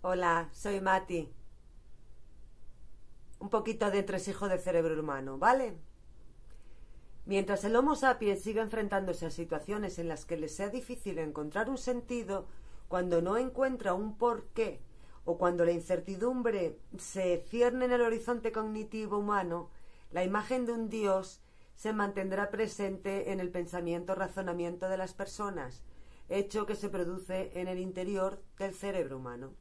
Hola, soy Mati. Un poquito de entresijo del cerebro humano, ¿vale? Mientras el Homo sapiens siga enfrentándose a situaciones en las que le sea difícil encontrar un sentido, cuando no encuentra un porqué o cuando la incertidumbre se cierne en el horizonte cognitivo humano, la imagen de un Dios se mantendrá presente en el pensamiento-razonamiento de las personas, hecho que se produce en el interior del cerebro humano.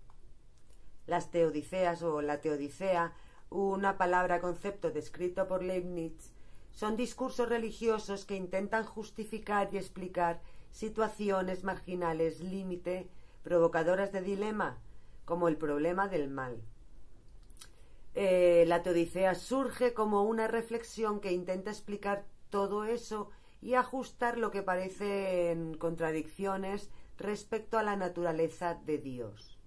Las teodiceas o la teodicea, una palabra-concepto descrito por Leibniz, son discursos religiosos que intentan justificar y explicar situaciones marginales límite, provocadoras de dilema, como el problema del mal. La teodicea surge como una reflexión que intenta explicar todo eso y ajustar lo que parecen contradicciones respecto a la naturaleza de Dios.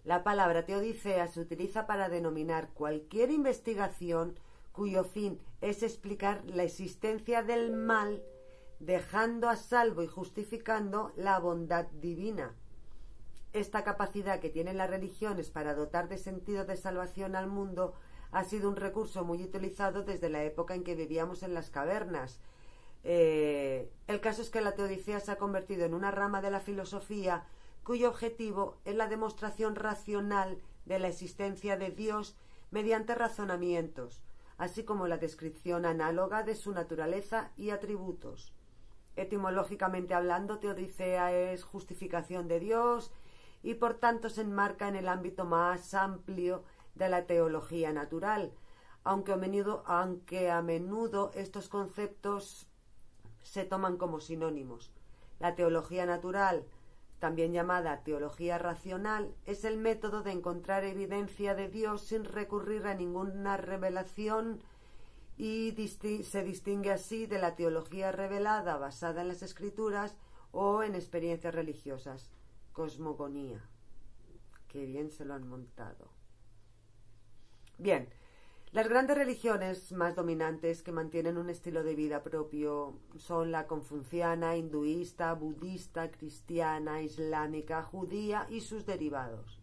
La palabra teodicea se utiliza para denominar cualquier investigación cuyo fin es explicar la existencia del mal, dejando a salvo y justificando la bondad divina. Esta capacidad que tienen las religiones para dotar de sentido de salvación al mundo ha sido un recurso muy utilizado desde la época en que vivíamos en las cavernas. El caso es que la teodicea se ha convertido en una rama de la filosofía cuyo objetivo es la demostración racional de la existencia de Dios mediante razonamientos, así como la descripción análoga de su naturaleza y atributos. Etimológicamente hablando, teodicea es justificación de Dios y por tanto se enmarca en el ámbito más amplio de la teología natural, aunque a menudo estos conceptos se toman como sinónimos. La teología natural, también llamada teología racional, es el método de encontrar evidencia de Dios sin recurrir a ninguna revelación y se distingue así de la teología revelada basada en las escrituras o en experiencias religiosas. Cosmogonía. Qué bien se lo han montado. Bien, las grandes religiones más dominantes que mantienen un estilo de vida propio son la confuciana, hinduista, budista, cristiana, islámica, judía y sus derivados.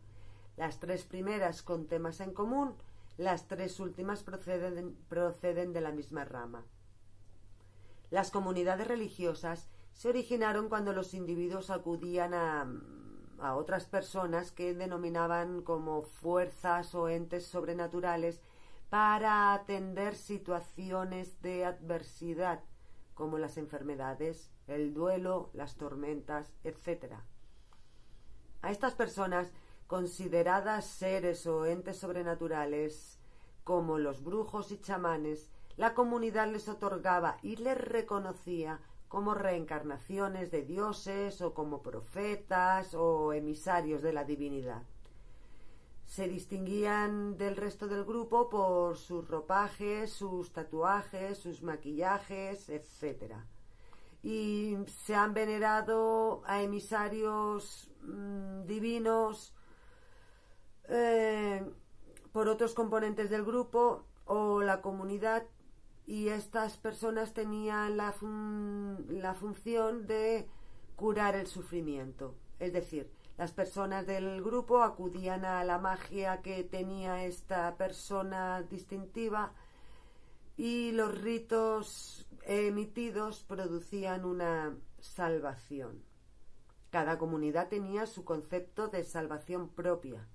Las tres primeras con temas en común, las tres últimas proceden de la misma rama. Las comunidades religiosas se originaron cuando los individuos acudían a otras personas que denominaban como fuerzas o entes sobrenaturales para atender situaciones de adversidad, como las enfermedades, el duelo, las tormentas, etc. A estas personas, consideradas seres o entes sobrenaturales, como los brujos y chamanes, la comunidad les otorgaba y les reconocía como reencarnaciones de dioses o como profetas o emisarios de la divinidad. Se distinguían del resto del grupo por sus ropajes, sus tatuajes, sus maquillajes, etc. Y se han venerado a emisarios divinos por otros componentes del grupo o la comunidad, y estas personas tenían la función de curar el sufrimiento. Es decir, las personas del grupo acudían a la magia que tenía esta persona distintiva y los ritos emitidos producían una salvación. Cada comunidad tenía su concepto de salvación propia.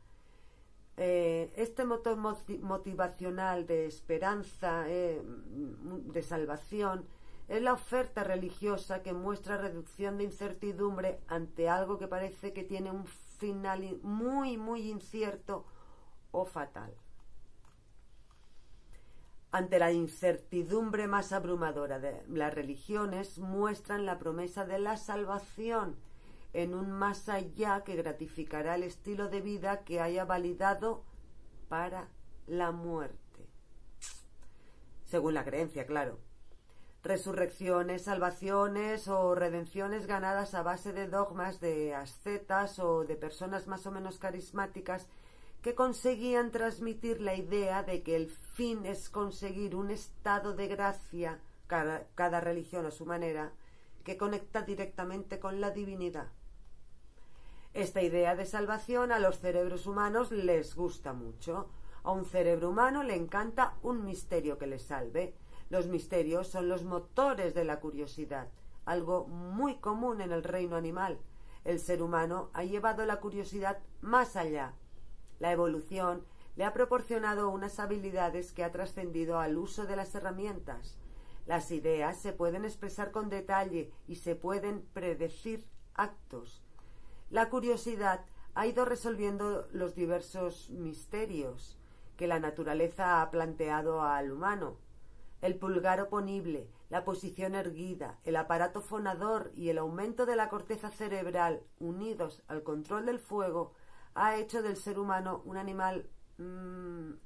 Este motor motivacional de esperanza, de salvación, es la oferta religiosa que muestra reducción de incertidumbre ante algo que parece que tiene un final muy, muy incierto o fatal. Ante la incertidumbre más abrumadora, las religiones muestran la promesa de la salvación en un más allá que gratificará el estilo de vida que haya validado para la muerte. Según la creencia, claro. Resurrecciones, salvaciones o redenciones ganadas a base de dogmas de ascetas o de personas más o menos carismáticas que conseguían transmitir la idea de que el fin es conseguir un estado de gracia, cada religión a su manera, que conecta directamente con la divinidad. Esta idea de salvación a los cerebros humanos les gusta mucho. A un cerebro humano le encanta un misterio que le salve. Los misterios son los motores de la curiosidad, algo muy común en el reino animal. El ser humano ha llevado la curiosidad más allá. La evolución le ha proporcionado unas habilidades que ha trascendido al uso de las herramientas. Las ideas se pueden expresar con detalle y se pueden predecir actos. La curiosidad ha ido resolviendo los diversos misterios que la naturaleza ha planteado al humano. El pulgar oponible, la posición erguida, el aparato fonador y el aumento de la corteza cerebral unidos al control del fuego ha hecho del ser humano un animal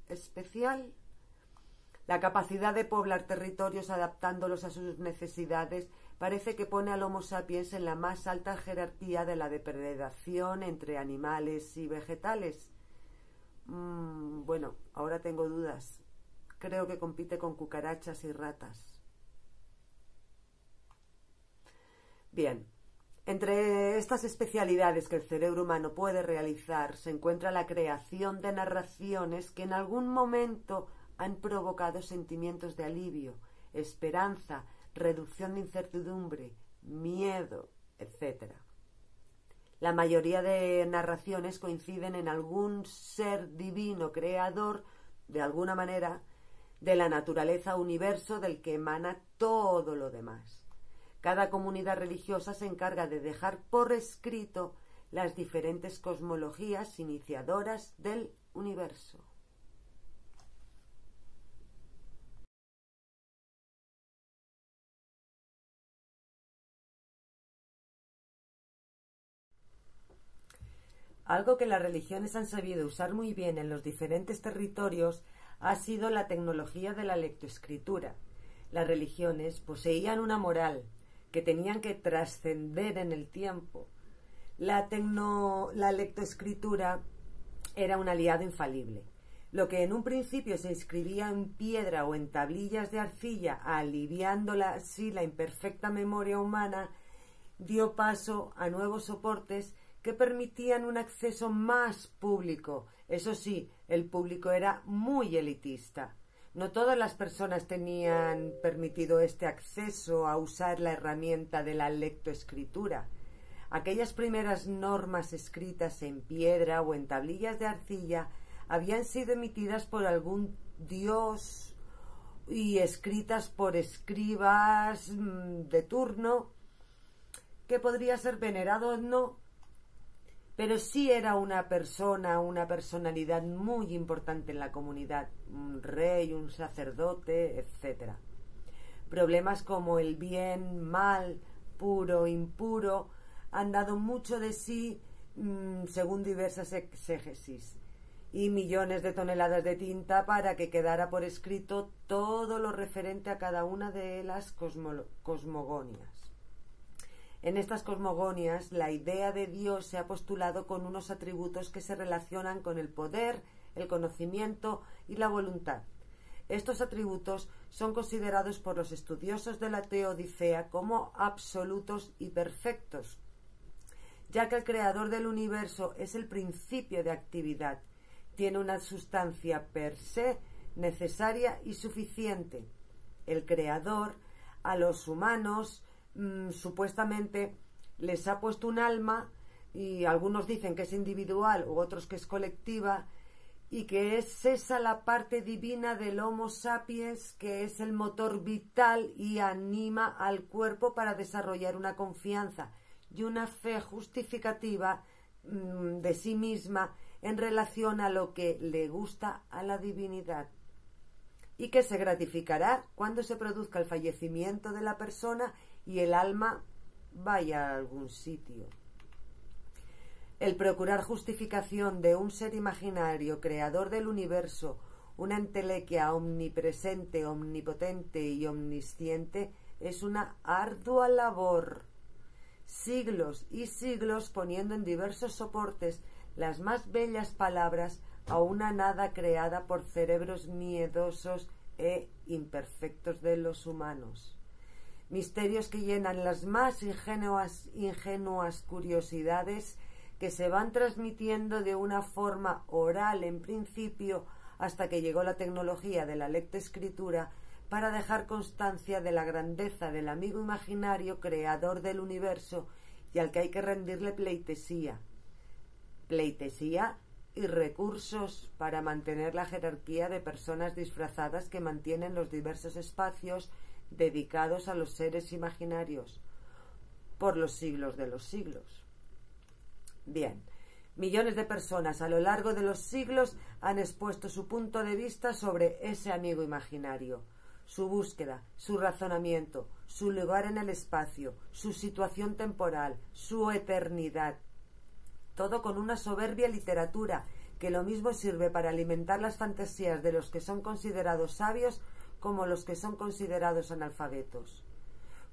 especial. La capacidad de poblar territorios adaptándolos a sus necesidades parece que pone al Homo sapiens en la más alta jerarquía de la depredación entre animales y vegetales. Bueno, ahora tengo dudas. Creo que compite con cucarachas y ratas. Bien, entre estas especialidades que el cerebro humano puede realizar se encuentra la creación de narraciones que en algún momento han provocado sentimientos de alivio, esperanza, reducción de incertidumbre, miedo, etc. La mayoría de narraciones coinciden en algún ser divino creador, de alguna manera, de la naturaleza universo del que emana todo lo demás. Cada comunidad religiosa se encarga de dejar por escrito las diferentes cosmologías iniciadoras del universo. Algo que las religiones han sabido usar muy bien en los diferentes territorios ha sido la tecnología de la lectoescritura. Las religiones poseían una moral que tenían que trascender en el tiempo. La lectoescritura era un aliado infalible. Lo que en un principio se escribía en piedra o en tablillas de arcilla, aliviando así la imperfecta memoria humana, dio paso a nuevos soportes que permitían un acceso más público. Eso sí, el público era muy elitista. No todas las personas tenían permitido este acceso a usar la herramienta de la lectoescritura. Aquellas primeras normas escritas en piedra o en tablillas de arcilla habían sido emitidas por algún dios y escritas por escribas de turno, que podría ser venerado o no, pero sí era una persona, una personalidad muy importante en la comunidad, un rey, un sacerdote, etc. Problemas como el bien, mal, puro, impuro, han dado mucho de sí según diversas exégesis, y millones de toneladas de tinta para que quedara por escrito todo lo referente a cada una de las cosmogonias. En estas cosmogonias, la idea de Dios se ha postulado con unos atributos que se relacionan con el poder, el conocimiento y la voluntad. Estos atributos son considerados por los estudiosos de la teodicea como absolutos y perfectos, ya que el creador del universo es el principio de actividad, tiene una sustancia per se necesaria y suficiente. El creador a los humanos supuestamente les ha puesto un alma, y algunos dicen que es individual u otros que es colectiva, y que es esa la parte divina del Homo sapiens, que es el motor vital y anima al cuerpo para desarrollar una confianza y una fe justificativa de sí misma en relación a lo que le gusta a la divinidad, y que se gratificará cuando se produzca el fallecimiento de la persona y el alma vaya a algún sitio. El procurar justificación de un ser imaginario, creador del universo, una entelequia omnipresente, omnipotente y omnisciente, es una ardua labor. Siglos y siglos poniendo en diversos soportes las más bellas palabras a una nada creada por cerebros miedosos e imperfectos de los humanos. Misterios que llenan las más ingenuas curiosidades que se van transmitiendo de una forma oral en principio hasta que llegó la tecnología de la lectoescritura para dejar constancia de la grandeza del amigo imaginario creador del universo y al que hay que rendirle pleitesía y recursos para mantener la jerarquía de personas disfrazadas que mantienen los diversos espacios dedicados a los seres imaginarios por los siglos de los siglos. Bien, millones de personas a lo largo de los siglos han expuesto su punto de vista sobre ese amigo imaginario, su búsqueda, su razonamiento, su lugar en el espacio, su situación temporal, su eternidad. Todo con una soberbia literatura que lo mismo sirve para alimentar las fantasías de los que son considerados sabios como los que son considerados analfabetos.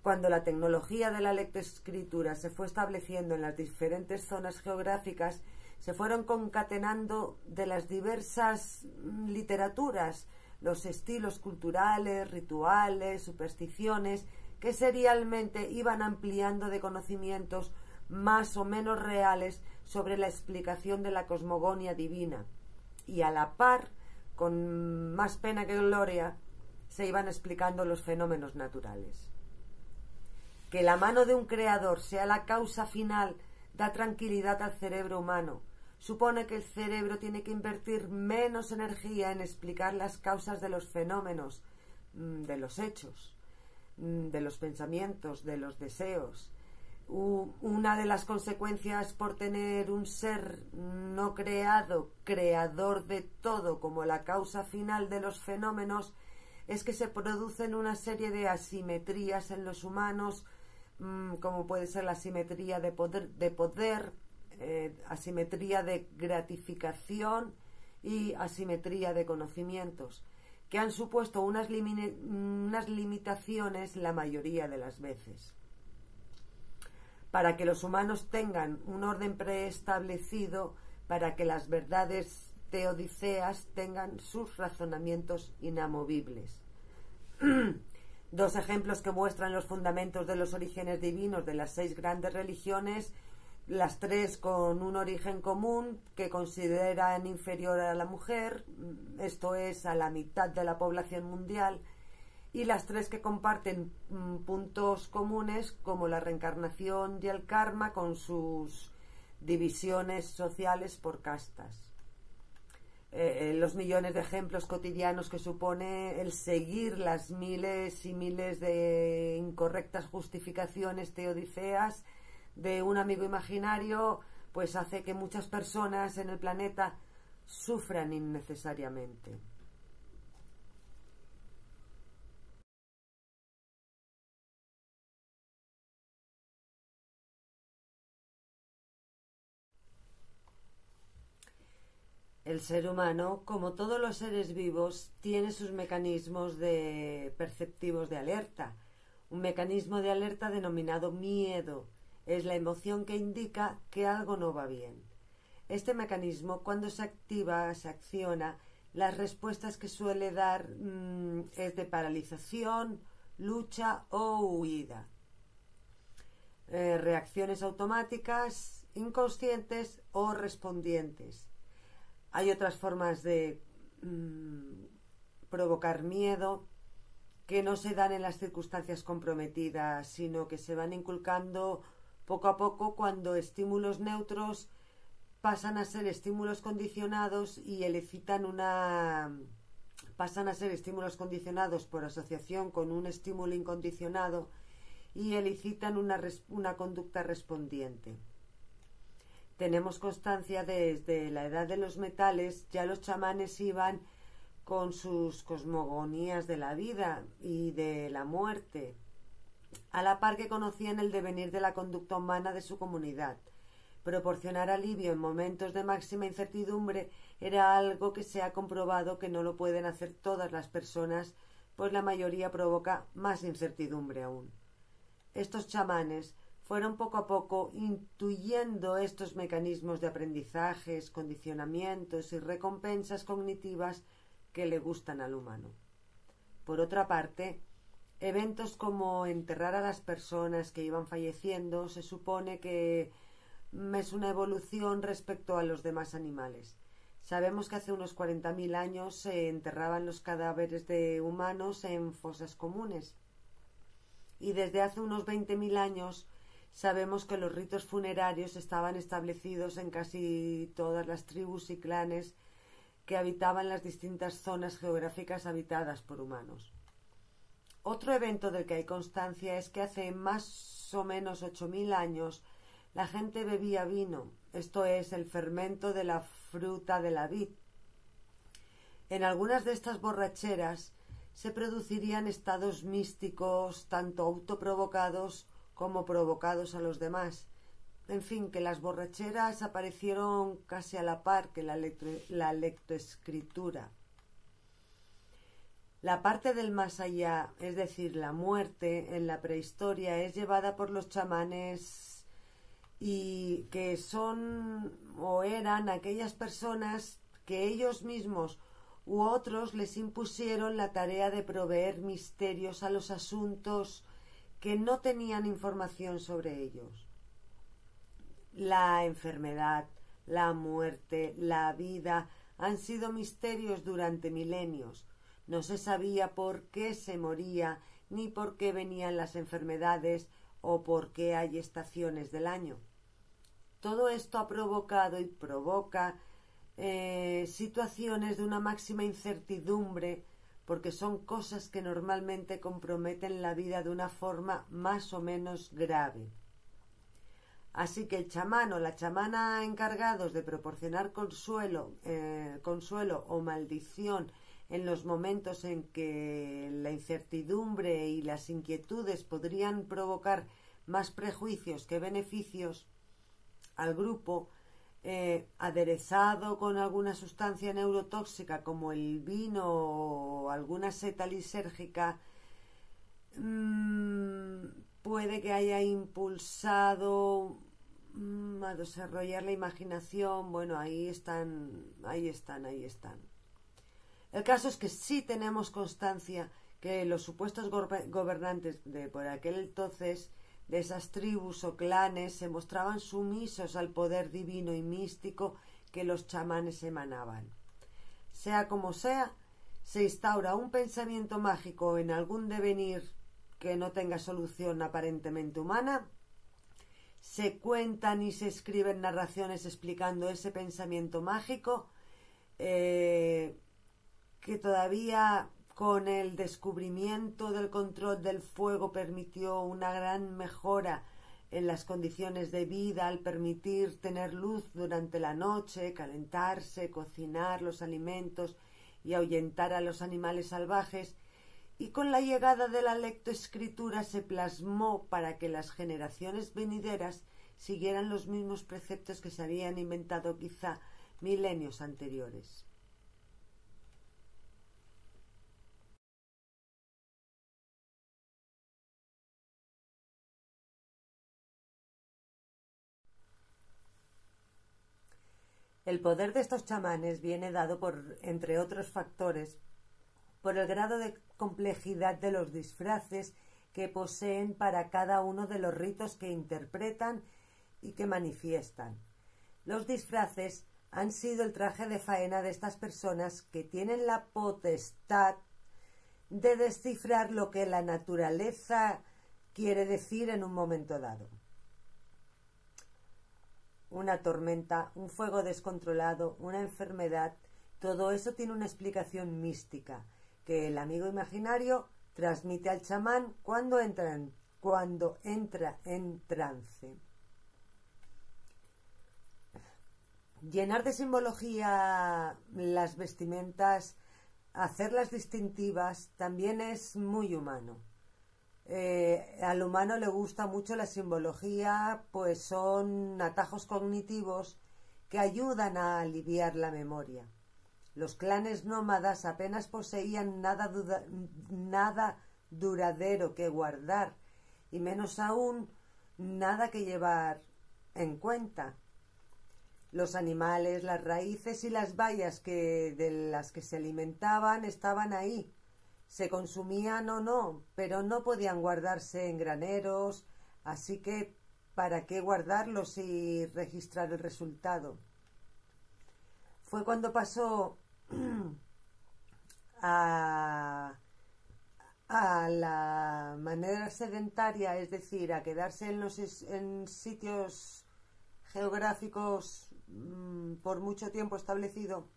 Cuando la tecnología de la lectoescritura se fue estableciendo en las diferentes zonas geográficas, se fueron concatenando de las diversas literaturas, los estilos culturales, rituales, supersticiones, que serialmente iban ampliando de conocimientos más o menos reales sobre la explicación de la cosmogonía divina, y a la par, con más pena que gloria, se iban explicando los fenómenos naturales. Que la mano de un creador sea la causa final da tranquilidad al cerebro humano. Supone que el cerebro tiene que invertir menos energía en explicar las causas de los fenómenos, de los hechos, de los pensamientos, de los deseos. Una de las consecuencias por tener un ser no creado, creador de todo, como la causa final de los fenómenos, es que se producen una serie de asimetrías en los humanos, como puede ser la asimetría de poder, asimetría de gratificación y asimetría de conocimientos, que han supuesto unas limitaciones la mayoría de las veces. Para que los humanos tengan un orden preestablecido, para que las verdades teodiceas tengan sus razonamientos inamovibles. Dos ejemplos que muestran los fundamentos de los orígenes divinos de las 6 grandes religiones, las 3 con un origen común que consideran inferior a la mujer, esto es, a la mitad de la población mundial, y las 3 que comparten puntos comunes como la reencarnación y el karma con sus divisiones sociales por castas. Los millones de ejemplos cotidianos que supone el seguir las miles y miles de incorrectas justificaciones teodiceas de un amigo imaginario, pues hace que muchas personas en el planeta sufran innecesariamente. El ser humano, como todos los seres vivos, tiene sus mecanismos perceptivos de alerta. Un mecanismo de alerta denominado miedo es la emoción que indica que algo no va bien. Este mecanismo, cuando se activa, se acciona, las respuestas que suele dar es de paralización, lucha o huida. Reacciones automáticas, inconscientes o respondientes. Hay otras formas de provocar miedo que no se dan en las circunstancias comprometidas, sino que se van inculcando poco a poco cuando estímulos neutros pasan a ser estímulos condicionados y pasan a ser estímulos condicionados por asociación con un estímulo incondicionado y elicitan una conducta respondiente. Tenemos constancia desde la edad de los metales, ya los chamanes iban con sus cosmogonías de la vida y de la muerte, a la par que conocían el devenir de la conducta humana de su comunidad. Proporcionar alivio en momentos de máxima incertidumbre era algo que se ha comprobado que no lo pueden hacer todas las personas, pues la mayoría provoca más incertidumbre aún. Estos chamanes fueron poco a poco intuyendo estos mecanismos de aprendizajes, condicionamientos y recompensas cognitivas que le gustan al humano. Por otra parte, eventos como enterrar a las personas que iban falleciendo se supone que es una evolución respecto a los demás animales. Sabemos que hace unos 40.000 años se enterraban los cadáveres de humanos en fosas comunes. Y desde hace unos 20.000 años sabemos que los ritos funerarios estaban establecidos en casi todas las tribus y clanes que habitaban las distintas zonas geográficas habitadas por humanos. Otro evento del que hay constancia es que hace más o menos 8.000 años la gente bebía vino, esto es, el fermento de la fruta de la vid. En algunas de estas borracheras se producirían estados místicos tanto autoprovocados como provocados a los demás. En fin, que las borracheras aparecieron casi a la par que la lectoescritura. La parte del más allá, es decir, la muerte, en la prehistoria es llevada por los chamanes y que son o eran aquellas personas que ellos mismos u otros les impusieron la tarea de proveer misterios a los asuntos que no tenían información sobre ellos. La enfermedad, la muerte, la vida han sido misterios durante milenios. No se sabía por qué se moría, ni por qué venían las enfermedades o por qué hay estaciones del año. Todo esto ha provocado y provoca situaciones de una máxima incertidumbre, porque son cosas que normalmente comprometen la vida de una forma más o menos grave. Así que el chamán o la chamana encargados de proporcionar consuelo o maldición en los momentos en que la incertidumbre y las inquietudes podrían provocar más prejuicios que beneficios al grupo, aderezado con alguna sustancia neurotóxica como el vino o alguna seta lisérgica, puede que haya impulsado a desarrollar la imaginación. Bueno, ahí están. El caso es que sí tenemos constancia que los supuestos gobernantes de por aquel entonces de esas tribus o clanes se mostraban sumisos al poder divino y místico que los chamanes emanaban. Sea como sea, se instaura un pensamiento mágico en algún devenir que no tenga solución aparentemente humana, se cuentan y se escriben narraciones explicando ese pensamiento mágico, que todavía con el descubrimiento del control del fuego permitió una gran mejora en las condiciones de vida al permitir tener luz durante la noche, calentarse, cocinar los alimentos y ahuyentar a los animales salvajes, y con la llegada de la lectoescritura se plasmó para que las generaciones venideras siguieran los mismos preceptos que se habían inventado quizá milenios anteriores. El poder de estos chamanes viene dado por, entre otros factores, por el grado de complejidad de los disfraces que poseen para cada uno de los ritos que interpretan y que manifiestan. Los disfraces han sido el traje de faena de estas personas que tienen la potestad de descifrar lo que la naturaleza quiere decir en un momento dado. Una tormenta, un fuego descontrolado, una enfermedad, todo eso tiene una explicación mística que el amigo imaginario transmite al chamán cuando entra en trance. Llenar de simbología las vestimentas, hacerlas distintivas, también es muy humano. Al humano le gusta mucho la simbología, pues son atajos cognitivos que ayudan a aliviar la memoria. Los clanes nómadas apenas poseían nada duradero que guardar, y menos aún nada que llevar en cuenta. Los animales, las raíces y las bayas de las que se alimentaban estaban ahí. Se consumían o no, pero no podían guardarse en graneros, así que ¿para qué guardarlos y registrar el resultado? Fue cuando pasó a la manera sedentaria, es decir, a quedarse en sitios geográficos por mucho tiempo establecido,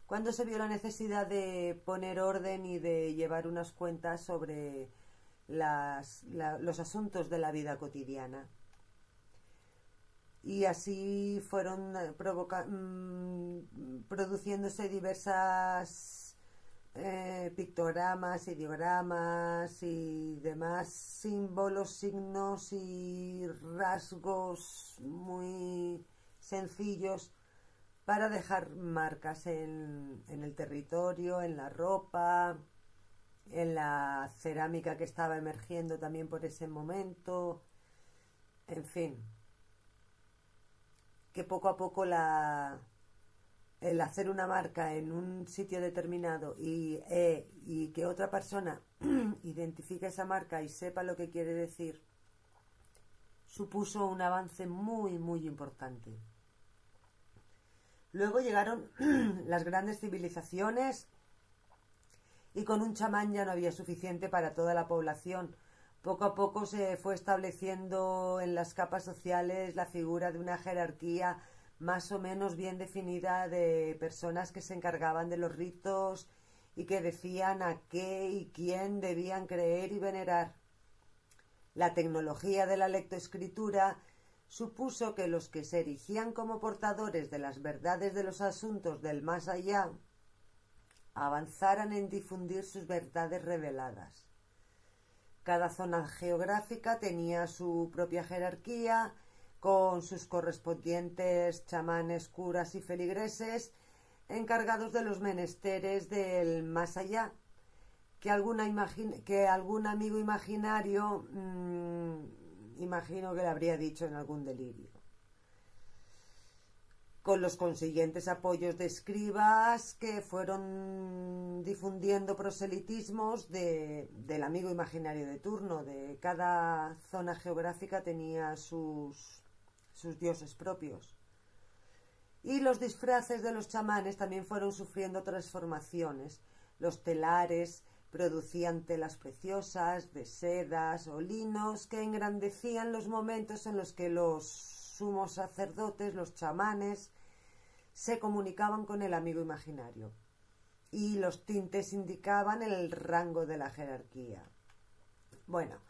cuando se vio la necesidad de poner orden y de llevar unas cuentas sobre los asuntos de la vida cotidiana. Y así fueron produciéndose diversas pictogramas, ideogramas y demás símbolos, signos y rasgos muy sencillos para dejar marcas en el territorio, en la ropa, en la cerámica que estaba emergiendo también por ese momento, en fin, que poco a poco el hacer una marca en un sitio determinado y que otra persona identifique esa marca y sepa lo que quiere decir, supuso un avance muy, muy importante. Luego llegaron las grandes civilizaciones y con un chamán ya no había suficiente para toda la población. Poco a poco se fue estableciendo en las capas sociales la figura de una jerarquía más o menos bien definida de personas que se encargaban de los ritos y que decían a qué y quién debían creer y venerar. La tecnología de la lectoescritura supuso que los que se erigían como portadores de las verdades de los asuntos del más allá avanzaran en difundir sus verdades reveladas. Cada zona geográfica tenía su propia jerarquía, con sus correspondientes chamanes, curas y feligreses, encargados de los menesteres del más allá, que algún amigo imaginario imagino que le habría dicho en algún delirio. Con los consiguientes apoyos de escribas que fueron difundiendo proselitismos del amigo imaginario de turno. De cada zona geográfica tenía sus dioses propios. Y los disfraces de los chamanes también fueron sufriendo transformaciones. Los telares producían telas preciosas, de sedas o linos que engrandecían los momentos en los que los sumos sacerdotes, los chamanes, se comunicaban con el amigo imaginario. Y los tintes indicaban el rango de la jerarquía. Bueno,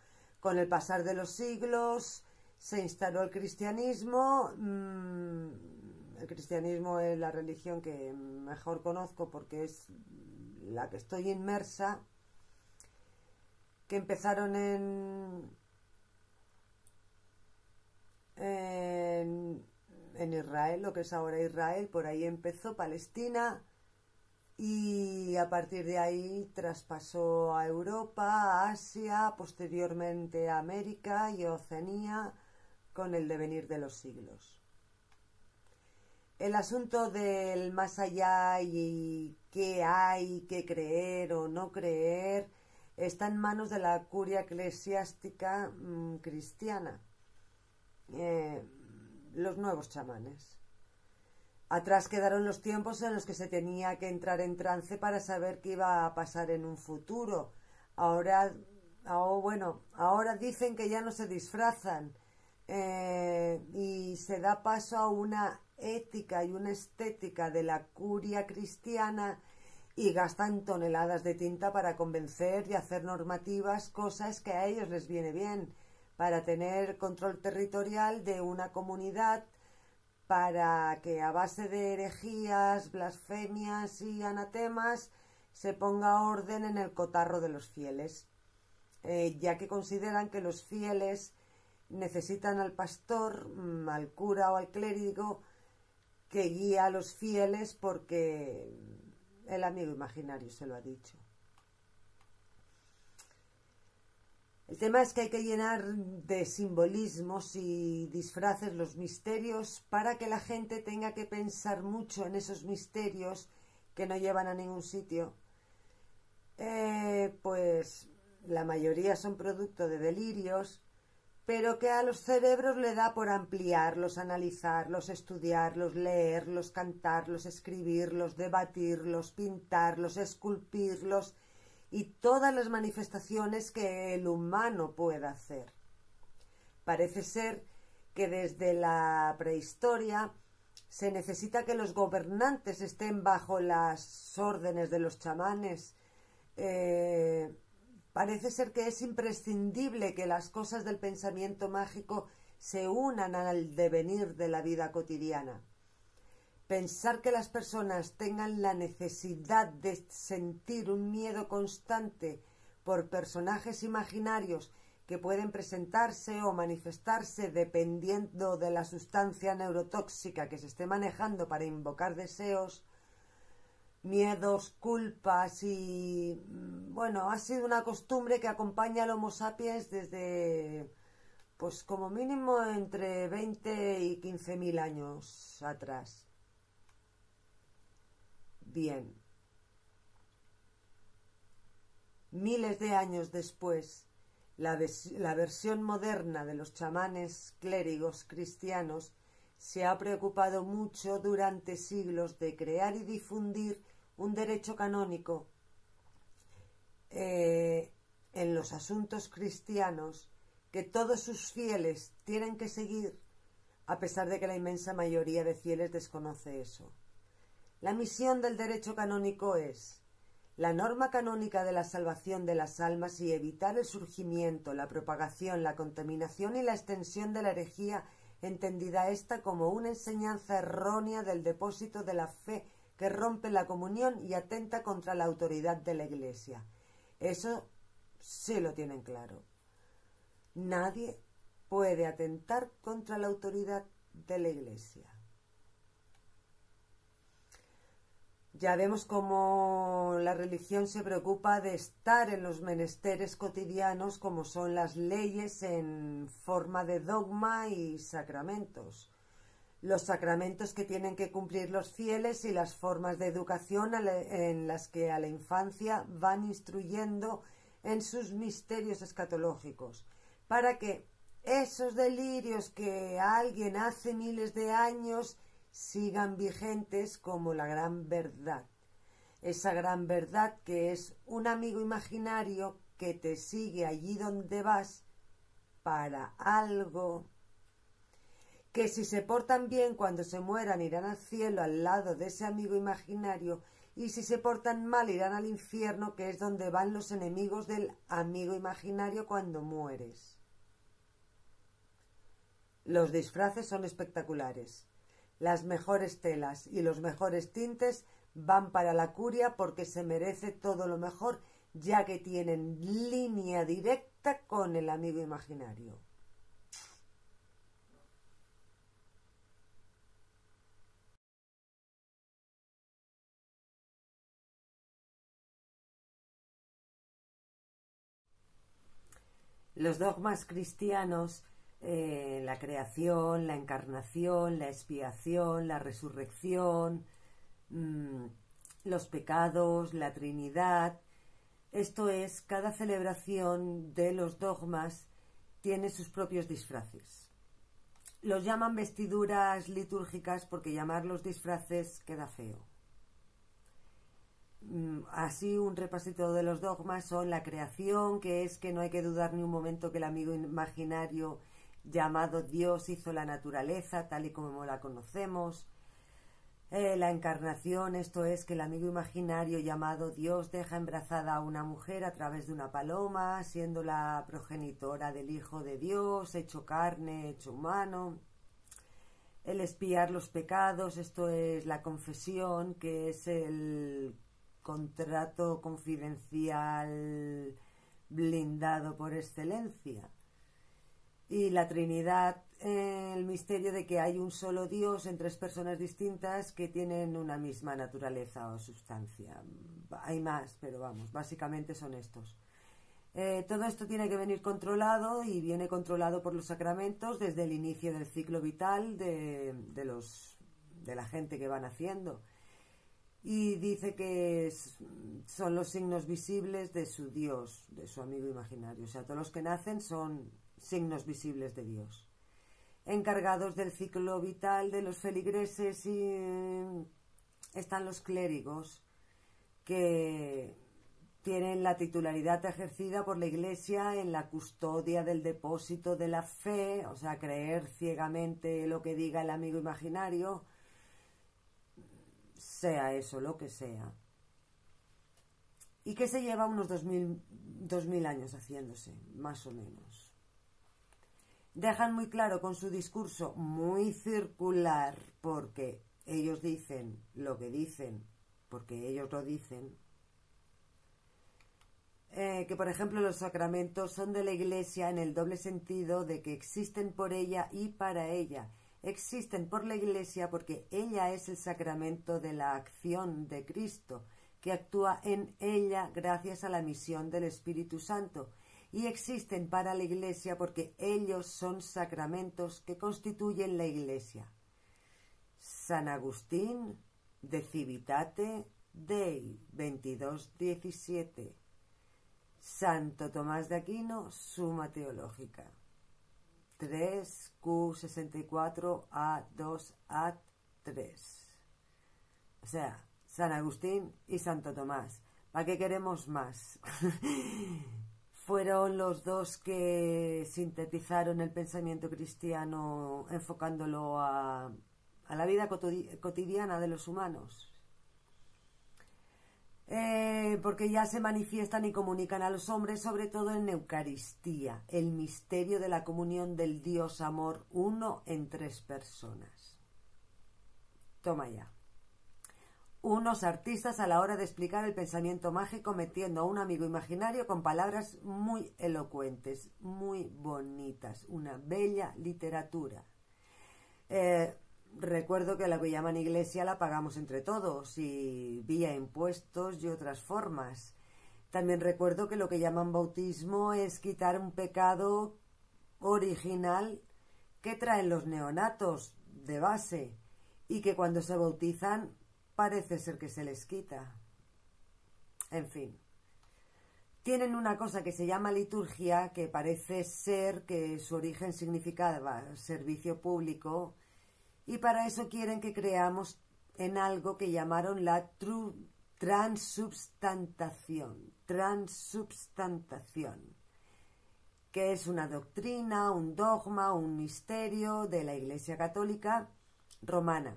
con el pasar de los siglos se instaló el cristianismo. El cristianismo es la religión que mejor conozco porque es la que estoy inmersa, que empezaron en Israel, lo que es ahora Israel, por ahí empezó Palestina y a partir de ahí traspasó a Europa, a Asia, posteriormente a América y a Oceanía con el devenir de los siglos. El asunto del más allá y qué hay que creer o no creer está en manos de la curia eclesiástica cristiana, los nuevos chamanes. Atrás quedaron los tiempos en los que se tenía que entrar en trance para saber qué iba a pasar en un futuro. Ahora dicen que ya no se disfrazan y se da paso a una ética y una estética de la curia cristiana y gastan toneladas de tinta para convencer y hacer normativas, cosas que a ellos les viene bien, para tener control territorial de una comunidad, para que a base de herejías, blasfemias y anatemas se ponga orden en el cotarro de los fieles, ya que consideran que los fieles necesitan al pastor, al cura o al clérigo que guía a los fieles porque el amigo imaginario se lo ha dicho. El tema es que hay que llenar de simbolismos y disfraces los misterios para que la gente tenga que pensar mucho en esos misterios que no llevan a ningún sitio. Pues la mayoría son producto de delirios pero que a los cerebros le da por ampliarlos, analizarlos, estudiarlos, leerlos, cantarlos, escribirlos, debatirlos, pintarlos, esculpirlos y todas las manifestaciones que el humano pueda hacer. Parece ser que desde la prehistoria se necesita que los gobernantes estén bajo las órdenes de los chamanes. Parece ser que es imprescindible que las cosas del pensamiento mágico se unan al devenir de la vida cotidiana. Pensar que las personas tengan la necesidad de sentir un miedo constante por personajes imaginarios que pueden presentarse o manifestarse dependiendo de la sustancia neurotóxica que se esté manejando para invocar deseos, miedos, culpas y, bueno, ha sido una costumbre que acompaña al Homo sapiens desde, pues como mínimo entre 20 y 15.000 años atrás. Bien. Miles de años después, la versión moderna de los chamanes clérigos cristianos se ha preocupado mucho durante siglos de crear y difundir un derecho canónico en los asuntos cristianos que todos sus fieles tienen que seguir, a pesar de que la inmensa mayoría de fieles desconoce eso. La misión del derecho canónico es la norma canónica de la salvación de las almas y evitar el surgimiento, la propagación, la contaminación y la extensión de la herejía, entendida esta como una enseñanza errónea del depósito de la fe que rompe la comunión y atenta contra la autoridad de la Iglesia. Eso sí lo tienen claro. Nadie puede atentar contra la autoridad de la Iglesia. Ya vemos cómo la religión se preocupa de estar en los menesteres cotidianos como son las leyes en forma de dogma y sacramentos. Los sacramentos que tienen que cumplir los fieles y las formas de educación en las que a la infancia van instruyendo en sus misterios escatológicos, para que esos delirios que alguien hace miles de años sigan vigentes como la gran verdad. Esa gran verdad que es un amigo imaginario que te sigue allí donde vas para algo, que si se portan bien cuando se mueran irán al cielo al lado de ese amigo imaginario y si se portan mal irán al infierno, que es donde van los enemigos del amigo imaginario cuando mueres. Los disfraces son espectaculares. Las mejores telas y los mejores tintes van para la curia porque se merece todo lo mejor, ya que tienen línea directa con el amigo imaginario. Los dogmas cristianos, la creación, la encarnación, la expiación, la resurrección, los pecados, la Trinidad. Esto es, cada celebración de los dogmas tiene sus propios disfraces. Los llaman vestiduras litúrgicas porque llamarlos disfraces queda feo. Así, un repasito de los dogmas son la creación, que es que no hay que dudar ni un momento que el amigo imaginario llamado Dios hizo la naturaleza tal y como la conocemos. La encarnación, esto es que el amigo imaginario llamado Dios deja embarazada a una mujer a través de una paloma, siendo la progenitora del Hijo de Dios, hecho carne, hecho humano. El expiar los pecados, esto es la confesión, que es el contrato confidencial blindado por excelencia. Y la Trinidad, el misterio de que hay un solo Dios en tres personas distintas que tienen una misma naturaleza o sustancia. Hay más, pero vamos, básicamente son estos. Todo esto tiene que venir controlado y viene controlado por los sacramentos desde el inicio del ciclo vital de la gente que van haciendo. Y dice que son los signos visibles de su Dios, de su amigo imaginario. O sea, todos los que nacen son signos visibles de Dios, encargados del ciclo vital de los feligreses, y están los clérigos, que tienen la titularidad ejercida por la Iglesia en la custodia del depósito de la fe, o sea, creer ciegamente lo que diga el amigo imaginario, sea eso lo que sea, y que se lleva unos 2000 años haciéndose, más o menos. Dejan muy claro con su discurso muy circular, porque ellos dicen lo que dicen, porque ellos lo dicen, que por ejemplo los sacramentos son de la Iglesia en el doble sentido de que existen por ella y para ella. Existen por la Iglesia porque ella es el sacramento de la acción de Cristo, que actúa en ella gracias a la misión del Espíritu Santo, y existen para la Iglesia porque ellos son sacramentos que constituyen la Iglesia. San Agustín, De Civitate Dei 22:17. Santo Tomás de Aquino, Suma Teológica 3Q64A2A3. O sea, San Agustín y Santo Tomás. ¿Para qué queremos más? Fueron los dos que sintetizaron el pensamiento cristiano enfocándolo a la vida cotidiana de los humanos. Porque ya se manifiestan y comunican a los hombres, sobre todo en Eucaristía, el misterio de la comunión del Dios amor, uno en tres personas. Toma ya. Unos artistas a la hora de explicar el pensamiento mágico, metiendo a un amigo imaginario con palabras muy elocuentes, muy bonitas, una bella literatura. Recuerdo que la que llaman iglesia la pagamos entre todos, y vía impuestos y otras formas. También recuerdo que lo que llaman bautismo es quitar un pecado original que traen los neonatos de base, y que cuando se bautizan parece ser que se les quita. En fin. Tienen una cosa que se llama liturgia, que parece ser que su origen significaba servicio público, y para eso quieren que creamos en algo que llamaron la transubstantación, que es una doctrina, un dogma, un misterio de la Iglesia Católica Romana,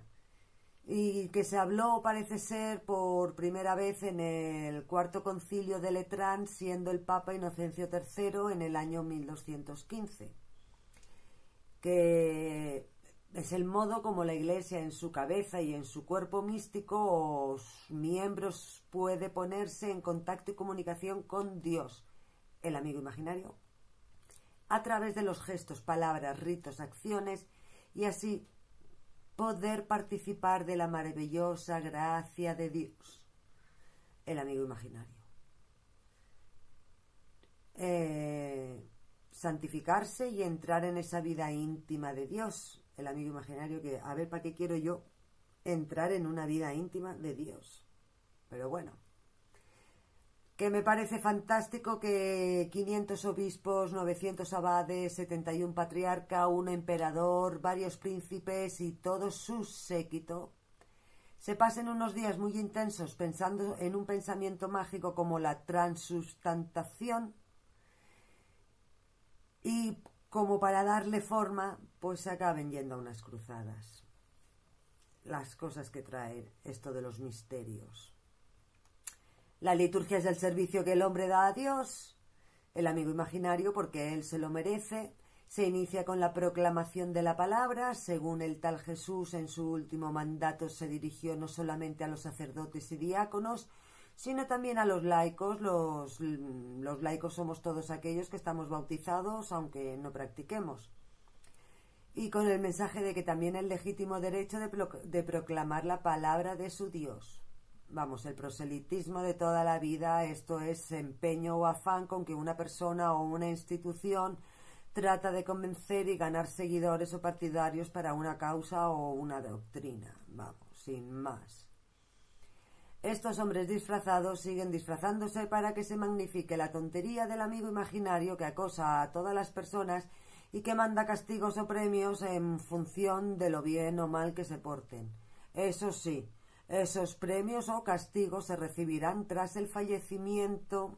y que se habló, parece ser, por primera vez en el Cuarto Concilio de Letrán, siendo el Papa Inocencio III en el año 1215, que es el modo como la Iglesia en su cabeza y en su cuerpo místico o miembros puede ponerse en contacto y comunicación con Dios, el amigo imaginario, a través de los gestos, palabras, ritos, acciones, y así poder participar de la maravillosa gracia de Dios, el amigo imaginario. Santificarse y entrar en esa vida íntima de Dios, el amigo imaginario, que a ver, ¿para qué quiero yo entrar en una vida íntima de Dios? Pero bueno, que me parece fantástico que 500 obispos, 900 abades, 71 patriarca, un emperador, varios príncipes y todo su séquito se pasen unos días muy intensos pensando en un pensamiento mágico como la transubstantación, y como para darle forma, pues se acaben yendo a unas cruzadas. Las cosas que trae esto de los misterios. La liturgia es el servicio que el hombre da a Dios, el amigo imaginario, porque él se lo merece. Se inicia con la proclamación de la palabra. Según el tal Jesús, en su último mandato se dirigió no solamente a los sacerdotes y diáconos, sino también a los laicos. Los laicos somos todos aquellos que estamos bautizados, aunque no practiquemos. Y con el mensaje de que también el legítimo derecho de proclamar la palabra de su Dios. Vamos, el proselitismo de toda la vida, esto es empeño o afán con que una persona o una institución trata de convencer y ganar seguidores o partidarios para una causa o una doctrina. Vamos, sin más. Estos hombres disfrazados siguen disfrazándose para que se magnifique la tontería del amigo imaginario que acosa a todas las personas y que manda castigos o premios en función de lo bien o mal que se porten. Eso sí, esos premios o castigos se recibirán tras el fallecimiento,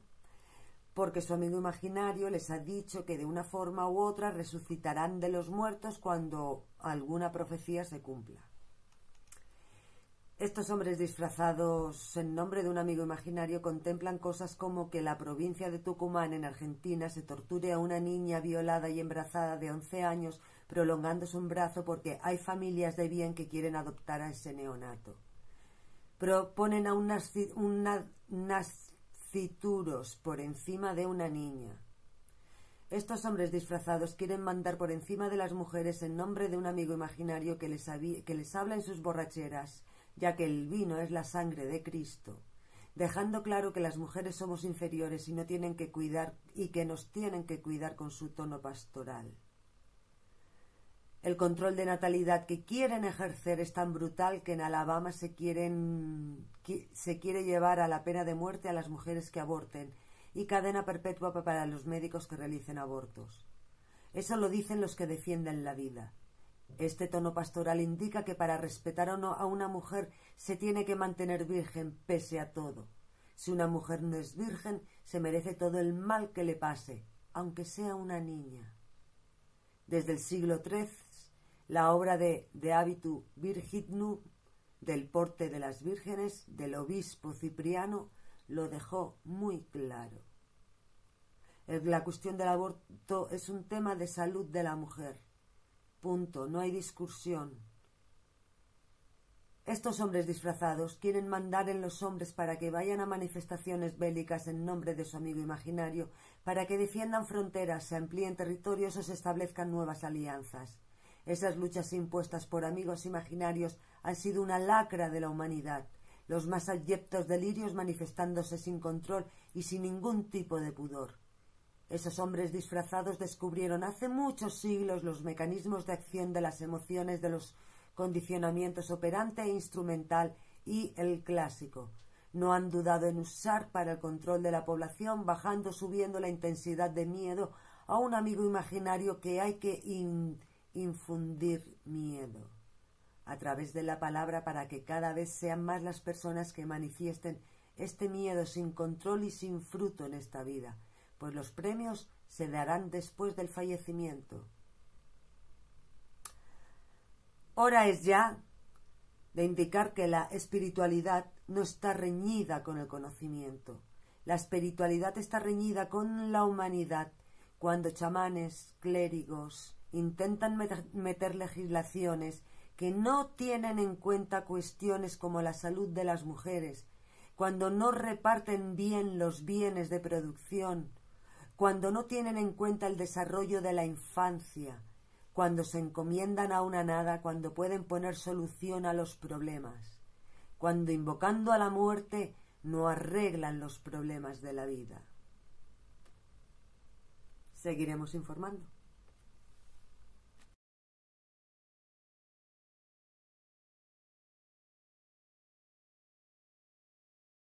porque su amigo imaginario les ha dicho que de una forma u otra resucitarán de los muertos cuando alguna profecía se cumpla. Estos hombres disfrazados en nombre de un amigo imaginario contemplan cosas como que la provincia de Tucumán, en Argentina, se torture a una niña violada y embarazada de 11 años prolongando su embarazo porque hay familias de bien que quieren adoptar a ese neonato. Proponen a un nascituros por encima de una niña. Estos hombres disfrazados quieren mandar por encima de las mujeres en nombre de un amigo imaginario que les habla en sus borracheras, ya que el vino es la sangre de Cristo, dejando claro que las mujeres somos inferiores y no tienen que cuidar y que nos tienen que cuidar con su tono pastoral. El control de natalidad que quieren ejercer es tan brutal que en Alabama se quiere llevar a la pena de muerte a las mujeres que aborten y cadena perpetua para los médicos que realicen abortos. Eso lo dicen los que defienden la vida. Este tono pastoral indica que para respetar a una mujer se tiene que mantener virgen pese a todo. Si una mujer no es virgen, se merece todo el mal que le pase, aunque sea una niña. Desde el siglo III, la obra de Habitu Virginum, del porte de las vírgenes, del obispo Cipriano, lo dejó muy claro. La cuestión del aborto es un tema de salud de la mujer. Punto, no hay discusión. Estos hombres disfrazados quieren mandar en los hombres para que vayan a manifestaciones bélicas en nombre de su amigo imaginario, para que defiendan fronteras, se amplíen territorios o se establezcan nuevas alianzas. Esas luchas impuestas por amigos imaginarios han sido una lacra de la humanidad, los más abyectos delirios manifestándose sin control y sin ningún tipo de pudor. Esos hombres disfrazados descubrieron hace muchos siglos los mecanismos de acción de las emociones, de los condicionamientos operante e instrumental y el clásico. No han dudado en usar para el control de la población, bajando, subiendo la intensidad de miedo a un amigo imaginario que hay que infundir miedo a través de la palabra para que cada vez sean más las personas que manifiesten este miedo sin control y sin fruto en esta vida, pues los premios se darán después del fallecimiento. Hora es ya de indicar que la espiritualidad no está reñida con el conocimiento. La espiritualidad está reñida con la humanidad. Cuando chamanes, clérigos, intentan meter legislaciones que no tienen en cuenta cuestiones como la salud de las mujeres, cuando no reparten bien los bienes de producción, cuando no tienen en cuenta el desarrollo de la infancia, cuando se encomiendan a una nada, cuando pueden poner solución a los problemas, cuando invocando a la muerte no arreglan los problemas de la vida. Seguiremos informando.